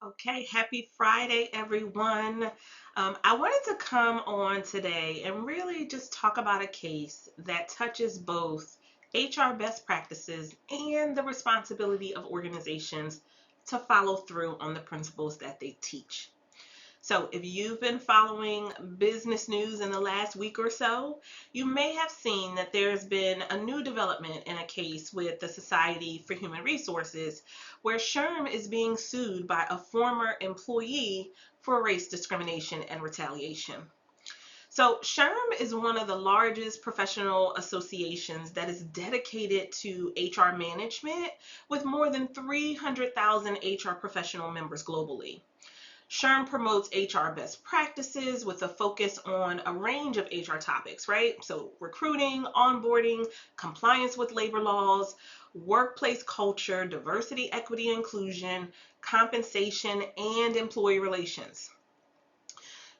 Okay, happy Friday, everyone. I wanted to come on today and really just talk about a case that touches both HR best practices and the responsibility of organizations to follow through on the principles that they teach. So, if you've been following business news in the last week or so, you may have seen that there's been a new development in a case with the Society for Human Resources where SHRM is being sued by a former employee for race discrimination and retaliation. So, SHRM is one of the largest professional associations that is dedicated to HR management with more than 300,000 HR professional members globally. SHRM promotes HR best practices with a focus on a range of HR topics, right? So recruiting, onboarding, compliance with labor laws, workplace culture, diversity, equity, inclusion, compensation, and employee relations.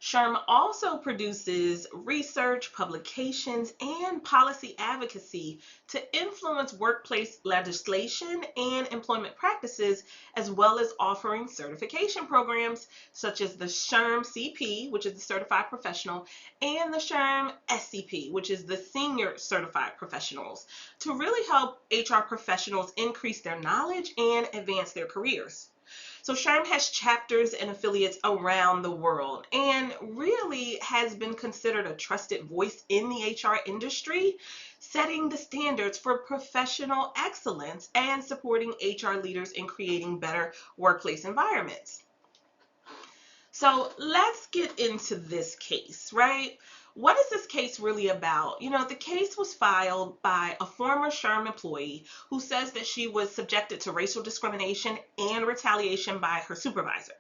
SHRM also produces research, publications, and policy advocacy to influence workplace legislation and employment practices, as well as offering certification programs such as the SHRM CP, which is the Certified Professional, and the SHRM SCP, which is the Senior Certified Professionals, to really help HR professionals increase their knowledge and advance their careers. So SHRM has chapters and affiliates around the world and really has been considered a trusted voice in the HR industry, setting the standards for professional excellence and supporting HR leaders in creating better workplace environments. So let's get into this case, right? What is this case really about? The case was filed by a former SHRM employee who says that she was subjected to racial discrimination and retaliation by her supervisor.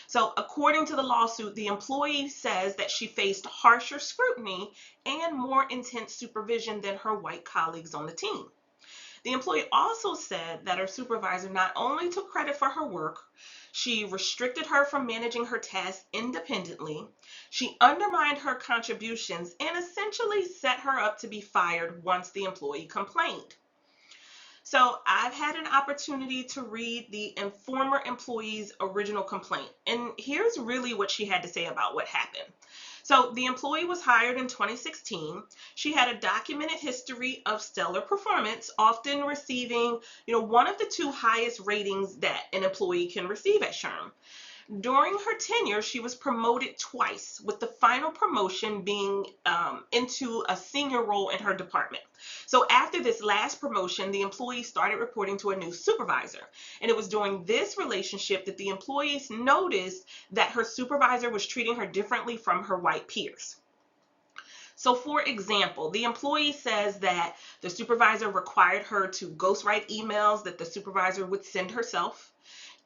So, according to the lawsuit, the employee says that she faced harsher scrutiny and more intense supervision than her white colleagues on the team. The employee also said that her supervisor not only took credit for her work, she restricted her from managing her tasks independently, she undermined her contributions, and essentially set her up to be fired once the employee complained. So I've had an opportunity to read the former employee's original complaint, and here's really what she had to say about what happened. So the employee was hired in 2016. She had a documented history of stellar performance, often receiving, one of the two highest ratings that an employee can receive at SHRM. During her tenure, she was promoted twice, with the final promotion being into a senior role in her department. So after this last promotion, the employee started reporting to a new supervisor. And it was during this relationship that the employees noticed that her supervisor was treating her differently from her white peers. So, for example, the employee says that the supervisor required her to ghostwrite emails that the supervisor would send herself,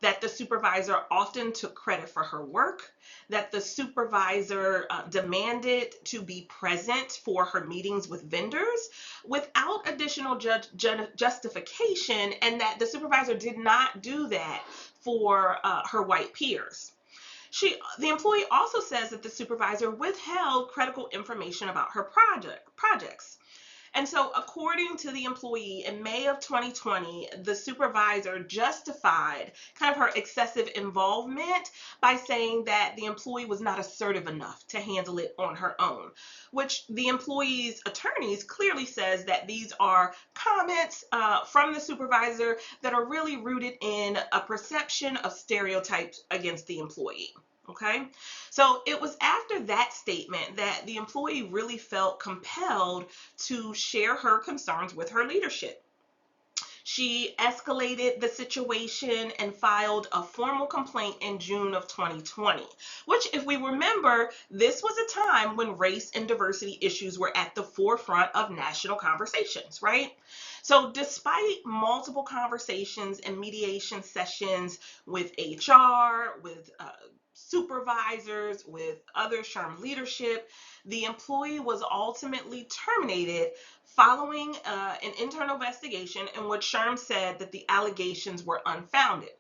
that the supervisor often took credit for her work, that the supervisor demanded to be present for her meetings with vendors without additional justification, and that the supervisor did not do that for her white peers. The employee also says that the supervisor withheld critical information about her projects. And so, according to the employee, in May of 2020, the supervisor justified kind of her excessive involvement by saying that the employee was not assertive enough to handle it on her own, which the employee's attorneys clearly says that these are comments from the supervisor that are really rooted in a perception of stereotypes against the employee. Okay, so it was after that statement that the employee really felt compelled to share her concerns with her leadership. She escalated the situation and filed a formal complaint in June of 2020, which, if we remember, this was a time when race and diversity issues were at the forefront of national conversations, right? So despite multiple conversations and mediation sessions with HR, with supervisors, with other SHRM leadership, the employee was ultimately terminated following an internal investigation in which SHRM said that the allegations were unfounded.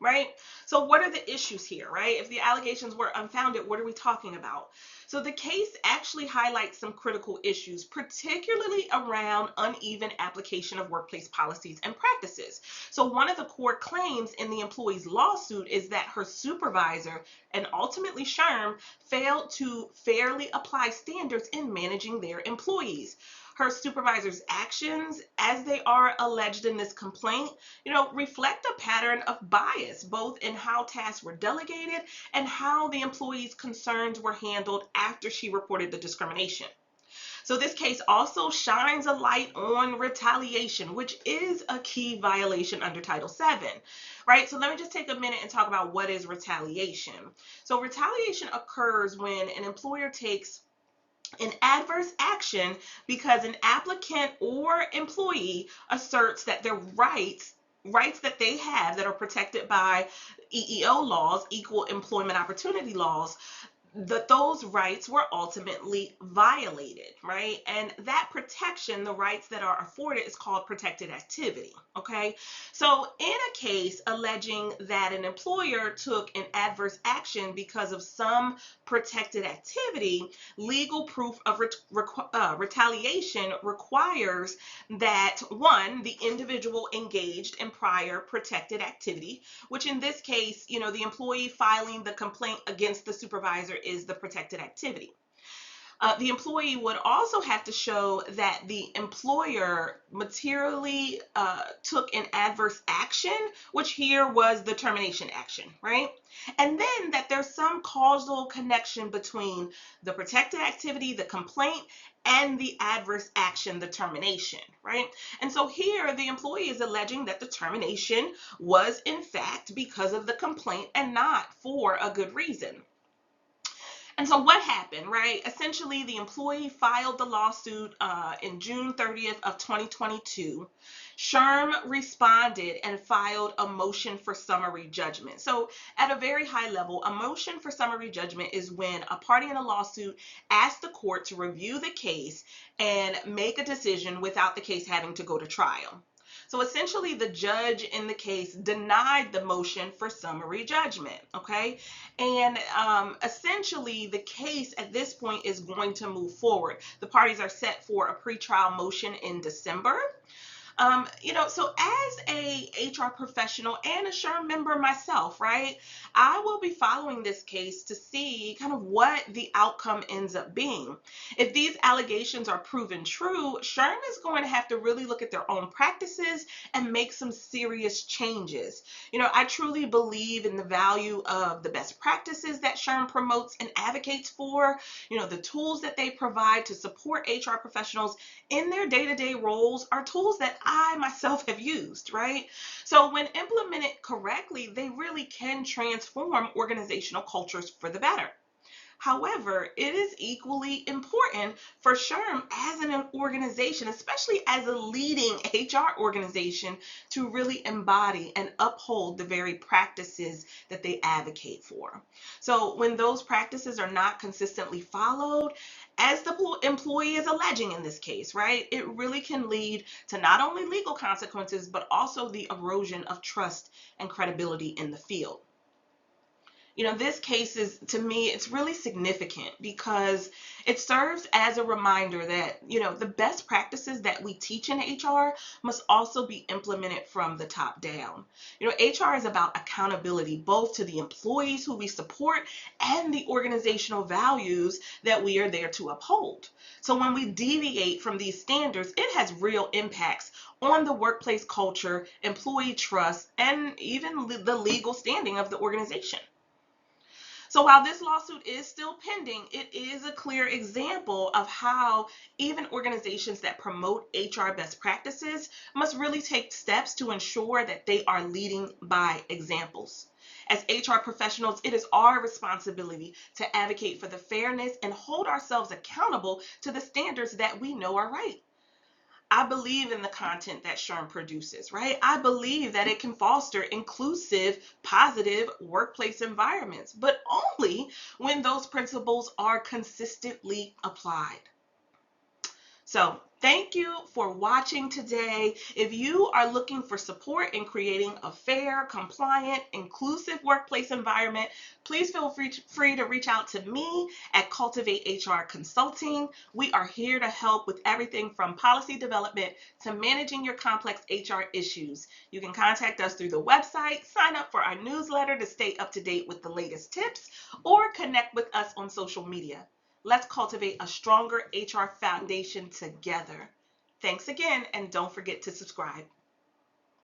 right? So what are the issues here, right? If the allegations were unfounded, what are we talking about? So the case actually highlights some critical issues, particularly around uneven application of workplace policies and practices. So one of the core claims in the employee's lawsuit is that her supervisor, and ultimately SHRM, failed to fairly apply standards in managing their employees. Her supervisor's actions, as they are alleged in this complaint, reflect a pattern of bias, both in how tasks were delegated and how the employee's concerns were handled after she reported the discrimination. So this case also shines a light on retaliation, which is a key violation under Title VII, right? So let me just take a minute and talk about what is retaliation. So retaliation occurs when an employer takes an adverse action because an applicant or employee asserts that their rights that they have that are protected by EEO laws, equal employment opportunity laws, that those rights were ultimately violated, right? And that protection, the rights that are afforded, is called protected activity, okay? So in a case alleging that an employer took an adverse action because of some protected activity, legal proof of retaliation requires that, one, the individual engaged in prior protected activity, which in this case, the employee filing the complaint against the supervisor is the protected activity. The employee would also have to show that the employer materially took an adverse action, which here was the termination action, right? And then that there's some causal connection between the protected activity, the complaint, and the adverse action, the termination, right? And so here the employee is alleging that the termination was in fact because of the complaint and not for a good reason. And so what happened, right? Essentially, the employee filed the lawsuit in June 30th of 2022. SHRM responded and filed a motion for summary judgment. So at a very high level, a motion for summary judgment is when a party in a lawsuit asks the court to review the case and make a decision without the case having to go to trial. So essentially, the judge in the case denied the motion for summary judgment, okay? And essentially, the case at this point is going to move forward. The parties are set for a pretrial motion in December. So as a HR professional and a SHRM member myself, right, I will be following this case to see kind of what the outcome ends up being. If these allegations are proven true, SHRM is going to have to really look at their own practices and make some serious changes. I truly believe in the value of the best practices that SHRM promotes and advocates for, the tools that they provide to support HR professionals in their day-to-day roles are tools that I myself have used, right? So when implemented correctly, they really can transform organizational cultures for the better. However, it is equally important for SHRM as an organization, especially as a leading HR organization, to really embody and uphold the very practices that they advocate for. So when those practices are not consistently followed, as the employee is alleging in this case, right, it really can lead to not only legal consequences, but also the erosion of trust and credibility in the field. This case is, to me, it's really significant because it serves as a reminder that, the best practices that we teach in HR must also be implemented from the top down. HR is about accountability, both to the employees who we support and the organizational values that we are there to uphold. So when we deviate from these standards, it has real impacts on the workplace culture, employee trust, and even the legal standing of the organization. So while this lawsuit is still pending, it is a clear example of how even organizations that promote HR best practices must really take steps to ensure that they are leading by examples. As HR professionals, it is our responsibility to advocate for the fairness and hold ourselves accountable to the standards that we know are right. I believe in the content that SHRM produces, right? I believe that it can foster inclusive, positive workplace environments, but only when those principles are consistently applied. So Thank you for watching today. If you are looking for support in creating a fair, compliant, inclusive workplace environment, please feel free to reach out to me at Cultivate HR Consulting. We are here to help with everything from policy development to managing your complex HR issues. You can contact us through the website, sign up for our newsletter to stay up to date with the latest tips, or connect with us on social media. Let's cultivate a stronger HR foundation together. Thanks again, and don't forget to subscribe.